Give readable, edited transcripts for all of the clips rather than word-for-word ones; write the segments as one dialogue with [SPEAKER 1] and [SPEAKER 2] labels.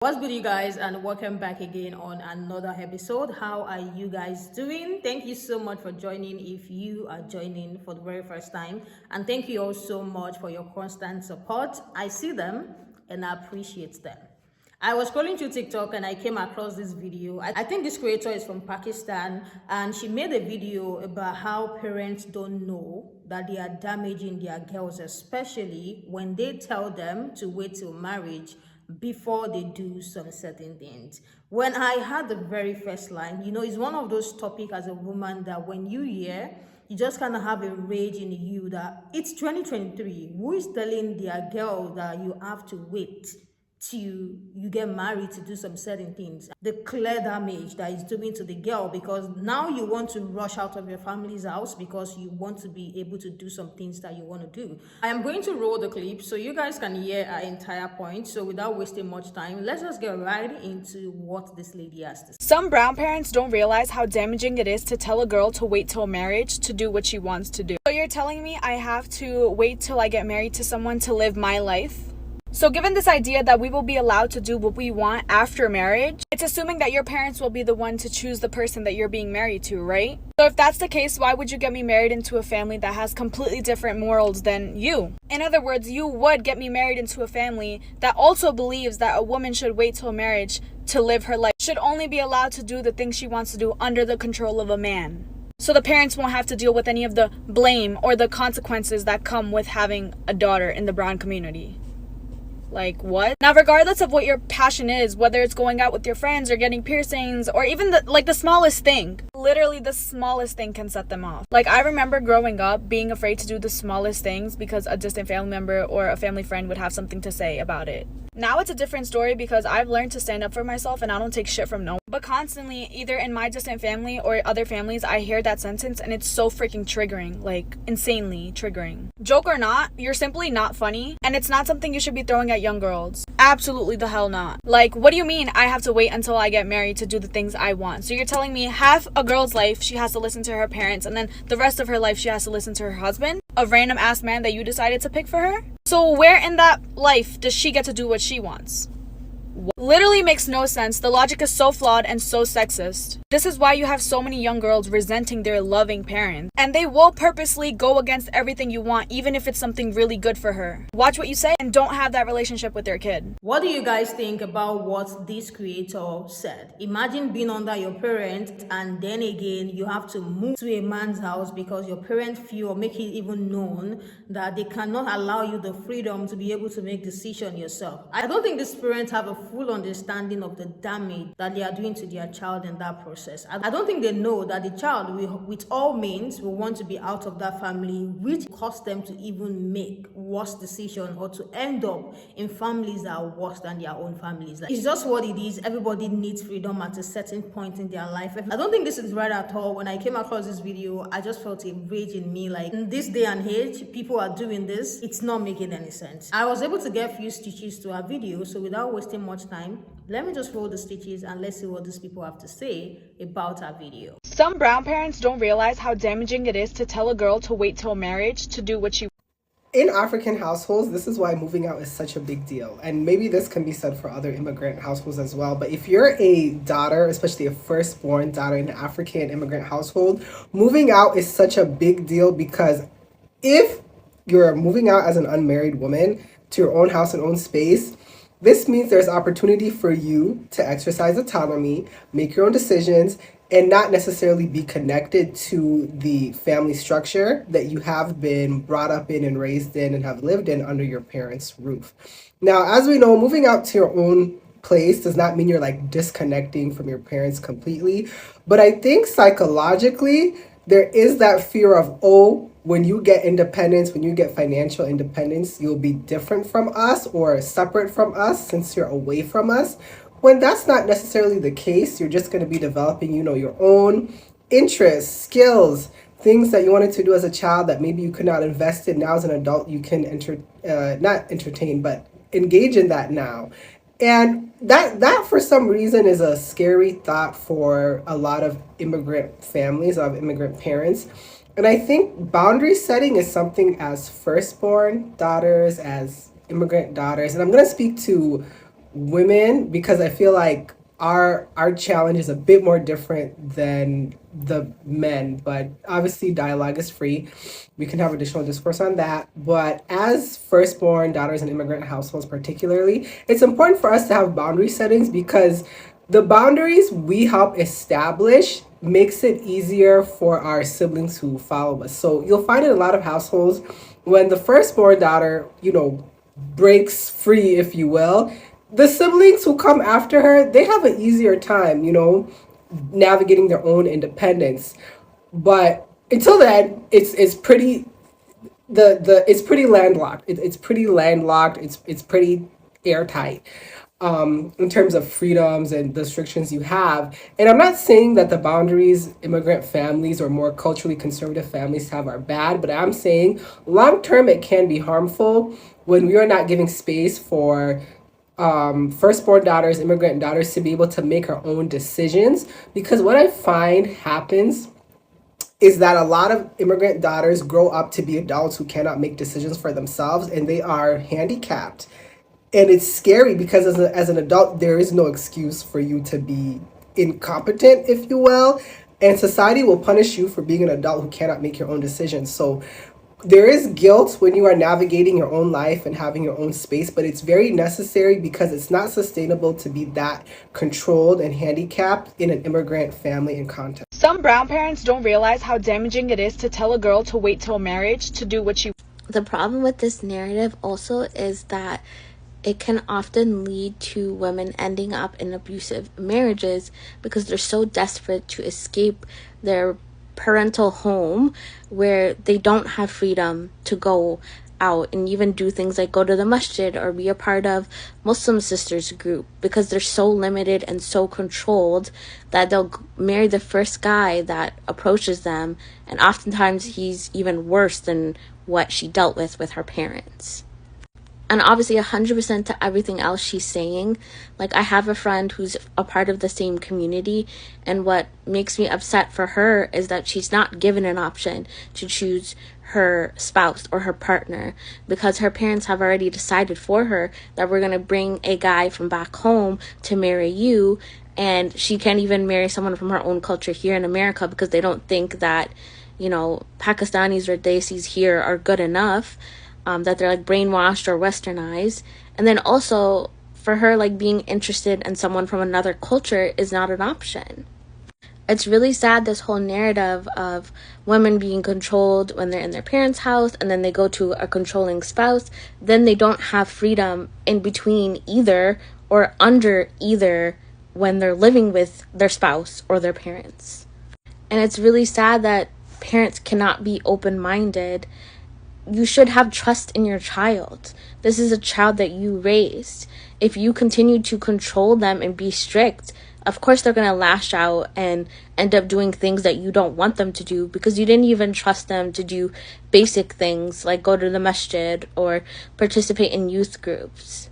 [SPEAKER 1] What's good, you guys, and welcome back again on another episode. How are you guys doing? Thank you so much for joining if you are joining for the very first time, and thank you all so much for your constant support. I see them and I appreciate them. I was scrolling through TikTok and I came across this video. I think this creator is from Pakistan, and she made a video about how parents don't know that they are damaging their girls, especially when they tell them to wait till marriage before they do some certain things. When I heard the very first line, it's one of those topics as a woman that when you hear, you just kind of have a rage in you that it's 2023. Who is telling their girl that you have to wait till you get married to do some certain things? The clear damage that is doing to the girl, because now you want to rush out of your family's house because you want to be able to do some things that you want to do. I am going to roll the clip so you guys can hear our entire point. So without wasting much time, let's just get right into what this lady has to say.
[SPEAKER 2] Some brown parents don't realize how damaging it is to tell a girl to wait till marriage to do what she wants to do. So you're telling me I have to wait till I get married to someone to live my life? So given this idea that we will be allowed to do what we want after marriage, it's assuming that your parents will be the one to choose the person that you're being married to, right? So if that's the case, why would you get me married into a family that has completely different morals than you? In other words, you would get me married into a family that also believes that a woman should wait till marriage to live her life, should only be allowed to do the things she wants to do under the control of a man. So the parents won't have to deal with any of the blame or the consequences that come with having a daughter in the brown community. Like, what? Now, regardless of what your passion is, whether it's going out with your friends or getting piercings or even the smallest thing, literally the smallest thing can set them off. Like, I remember growing up being afraid to do the smallest things because a distant family member or a family friend would have something to say about it. Now it's a different story because I've learned to stand up for myself and I don't take shit from no one. But constantly, either in my distant family or other families, I hear that sentence and it's so freaking triggering, like insanely triggering. Joke or not, you're simply not funny, and it's not something you should be throwing at young girls. Absolutely the hell not. Like, what do you mean I have to wait until I get married to do the things I want? So you're telling me half a girl's life she has to listen to her parents, and then the rest of her life she has to listen to her husband? A random ass man that you decided to pick for her? So where in that life does she get to do what she wants? Literally makes no sense. The logic is so flawed and so sexist. This is why you have so many young girls resenting their loving parents, and they will purposely go against everything you want, even if it's something really good for her. Watch what you say and don't have that relationship with their kid.
[SPEAKER 1] What do you guys think about what this creator said? Imagine being under your parents and then again you have to move to a man's house because your parents feel or make it even known that they cannot allow you the freedom to be able to make decisions yourself. I don't think these parents have a full understanding of the damage that they are doing to their child in that process. I don't think they know that the child will, with all means, will want to be out of that family, which costs them to even make worse decisions or to end up in families that are worse than their own families. Like, it's just what it is. Everybody needs freedom at a certain point in their life. I don't think this is right at all. When I came across this video, I just felt a rage in me. Like, in this day and age, people are doing this. It's not making any sense. I was able to get a few stitches to our video, so without wasting much time, let me just roll the stitches and let's see what these people have to say about our video.
[SPEAKER 2] Some brown parents don't realize how damaging it is to tell a girl to wait till marriage to do what she wants.
[SPEAKER 3] In African households, this is why moving out is such a big deal. And maybe this can be said for other immigrant households as well. But if you're a daughter, especially a firstborn daughter in an African immigrant household, moving out is such a big deal because if you're moving out as an unmarried woman to your own house and own space, this means there's opportunity for you to exercise autonomy, make your own decisions, and not necessarily be connected to the family structure that you have been brought up in and raised in and have lived in under your parents' roof. Now, as we know, moving out to your own place does not mean you're like disconnecting from your parents completely. But I think psychologically, there is that fear of, oh, when you get independence, when you get financial independence, you'll be different from us or separate from us since you're away from us. When that's not necessarily the case, you're just going to be developing, your own interests, skills, things that you wanted to do as a child that maybe you could not invest in. Now as an adult, you can not entertain, but engage in that now. And that for some reason is a scary thought for a lot of immigrant families, a lot of immigrant parents. And I think boundary setting is something as firstborn daughters, as immigrant daughters, and I'm going to speak to women, because I feel like our challenge is a bit more different than the men, but obviously dialogue is free. We can have additional discourse on that. But as firstborn daughters in immigrant households, particularly, it's important for us to have boundary settings because the boundaries we help establish makes it easier for our siblings who follow us. So you'll find in a lot of households when the firstborn daughter, breaks free, if you will, the siblings who come after her, they have an easier time, navigating their own independence. But until then, it's pretty it's pretty landlocked. It's pretty landlocked. It's pretty airtight in terms of freedoms and the restrictions you have. And I'm not saying that the boundaries immigrant families or more culturally conservative families have are bad, but I'm saying long term it can be harmful when we are not giving space for firstborn daughters, immigrant daughters, to be able to make our own decisions. Because what I find happens is that a lot of immigrant daughters grow up to be adults who cannot make decisions for themselves and they are handicapped. And it's scary because as an adult, there is no excuse for you to be incompetent, if you will. And society will punish you for being an adult who cannot make your own decisions. So there is guilt when you are navigating your own life and having your own space, but it's very necessary because it's not sustainable to be that controlled and handicapped in an immigrant family and context.
[SPEAKER 2] Some brown parents don't realize how damaging it is to tell a girl to wait till marriage to do what she wants.
[SPEAKER 4] The problem with this narrative also is that it can often lead to women ending up in abusive marriages because they're so desperate to escape their parental home where they don't have freedom to go out and even do things like go to the masjid or be a part of Muslim sisters group because they're so limited and so controlled that they'll marry the first guy that approaches them, and oftentimes he's even worse than what she dealt with her parents. And obviously 100% to everything else she's saying. Like, I have a friend who's a part of the same community, and what makes me upset for her is that she's not given an option to choose her spouse or her partner because her parents have already decided for her that we're going to bring a guy from back home to marry you, and she can't even marry someone from her own culture here in America because they don't think that, Pakistanis or Desis here are good enough. That they're like brainwashed or westernized. And then also for her, like, being interested in someone from another culture is not an option. It's really sad, this whole narrative of women being controlled when they're in their parents' house and then they go to a controlling spouse, then they don't have freedom in between either or under either when they're living with their spouse or their parents. And it's really sad that parents cannot be open-minded. You should have trust in your child. This is a child that you raised. If you continue to control them and be strict, of course they're going to lash out and end up doing things that you don't want them to do because you didn't even trust them to do basic things like go to the masjid or participate in youth groups.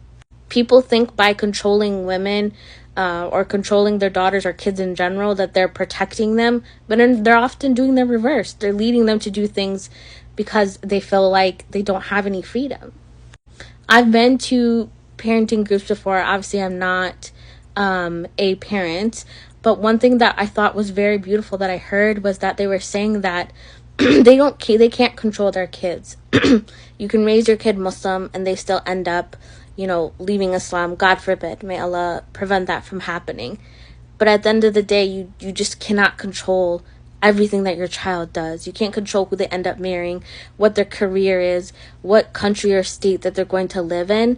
[SPEAKER 4] People think by controlling women or controlling their daughters or kids in general that they're protecting them, but they're often doing the reverse. They're leading them to do things because they feel like they don't have any freedom. I've been to parenting groups before. Obviously, I'm not a parent, but one thing that I thought was very beautiful that I heard was that they were saying that they can't control their kids. You can raise your kid Muslim and they still end up, leaving Islam. God forbid. May Allah prevent that from happening. But at the end of the day, you just cannot control everything that your child does. You can't control who they end up marrying, what their career is, what country or state that they're going to live in.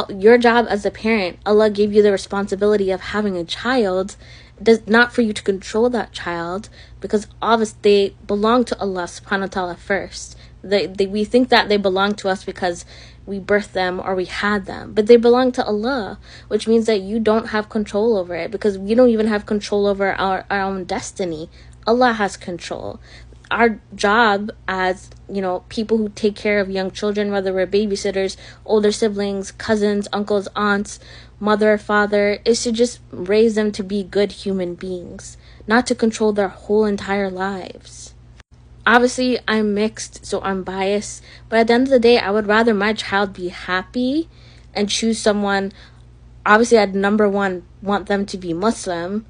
[SPEAKER 4] Your job as a parent, Allah gave you the responsibility of having a child, not for you to control that child, because obviously they belong to Allah subhanahu wa ta'ala first. We think that they belong to us because we birthed them or we had them, but they belong to Allah, which means that you don't have control over it because we don't even have control over our own destiny. Allah has control. Our job as, people who take care of young children, whether we're babysitters, older siblings, cousins, uncles, aunts, mother, father, is to just raise them to be good human beings, not to control their whole entire lives. Obviously, I'm mixed, so I'm biased, but at the end of the day, I would rather my child be happy and choose someone obviously I'd number one want them to be Muslim.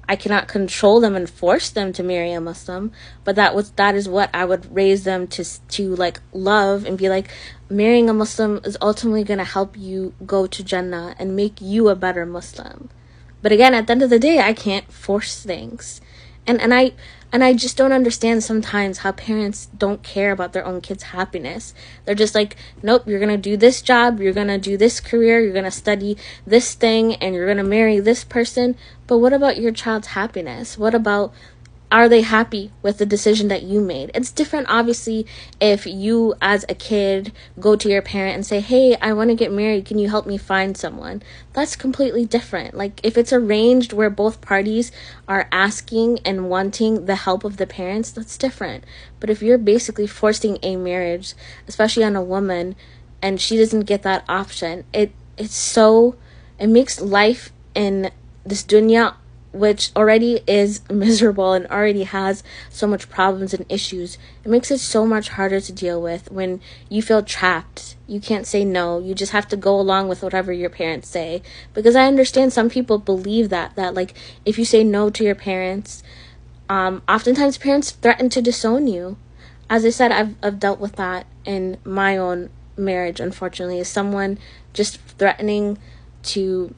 [SPEAKER 4] I cannot control them and force them to marry a Muslim, but that is what I would raise them to like love and be like, marrying a Muslim is ultimately going to help you go to Jannah and make you a better Muslim. But again, at the end of the day, I can't force things. And I just don't understand sometimes how parents don't care about their own kids' happiness. They're just like, nope, you're going to do this job, you're going to do this career, you're going to study this thing, and you're going to marry this person. But what about your child's happiness? What about, are they happy with the decision that you made? It's different, obviously, if you as a kid go to your parent and say, hey, I want to get married, can you help me find someone? That's completely different. Like, if it's arranged where both parties are asking and wanting the help of the parents, that's different. But if you're basically forcing a marriage, especially on a woman, and she doesn't get that option, it makes life in this dunya, which already is miserable and already has so much problems and issues, it makes it so much harder to deal with when you feel trapped. You can't say no. You just have to go along with whatever your parents say. Because I understand some people believe that like, if you say no to your parents, oftentimes parents threaten to disown you. As I said, I've dealt with that in my own marriage, unfortunately, is someone just threatening to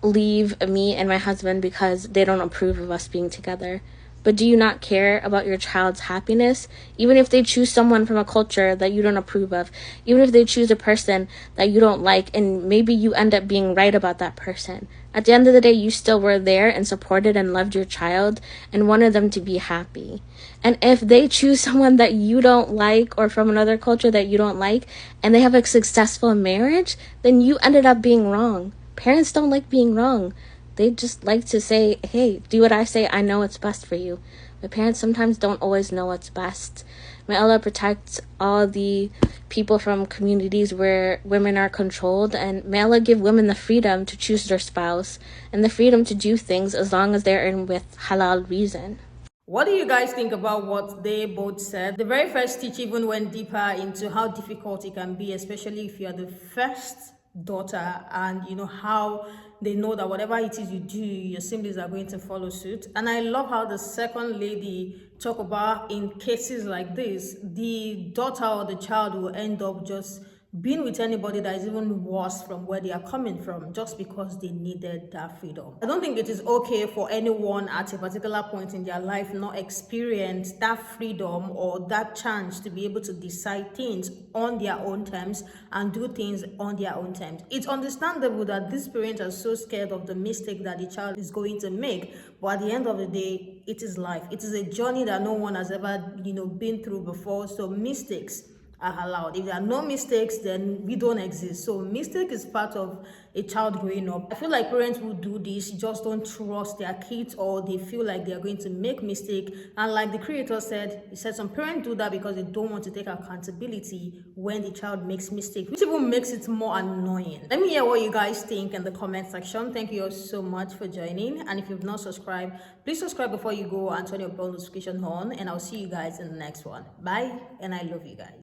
[SPEAKER 4] leave me and my husband because they don't approve of us being together. But do you not care about your child's happiness? Even if they choose someone from a culture that you don't approve of, even if they choose a person that you don't like, and maybe you end up being right about that person, at the end of the day, you still were there and supported and loved your child and wanted them to be happy. And if they choose someone that you don't like, or from another culture that you don't like, and they have a successful marriage, then you ended up being wrong. Parents don't like being wrong. They just like to say, hey, do what I say, I know what's best for you. But parents sometimes don't always know what's best. May Allah protect all the people from communities where women are controlled, and may Allah give women the freedom to choose their spouse and the freedom to do things as long as they're in with halal reason.
[SPEAKER 1] What do you guys think about what they both said? The very first teach even went deeper into how difficult it can be, especially if you're the first daughter, and you know how they know that whatever it is you do, your siblings are going to follow suit. And I love how the second lady talk about, in cases like this, the daughter or the child will end up just being with anybody that is even worse from where they are coming from, just because they needed that freedom. I don't think it is okay for anyone at a particular point in their life not experience that freedom or that chance to be able to decide things on their own terms and do things on their own terms. It's understandable that these parents are so scared of the mistake that the child is going to make, but at the end of the day, it is life. It is a journey that no one has ever been through before. So mistakes are allowed. If there are no mistakes, then we don't exist. So mistake is part of a child growing up. I feel like parents who do this just don't trust their kids, or they feel like they are going to make mistake. And like the creator said, he said some parents do that because they don't want to take accountability when the child makes mistake, which even makes it more annoying. Let me hear what you guys think in the comment section. Thank you all so much for joining, and if you've not subscribed, please subscribe before you go and turn your bell notification on, and I'll see you guys in the next one. Bye, and I love you guys.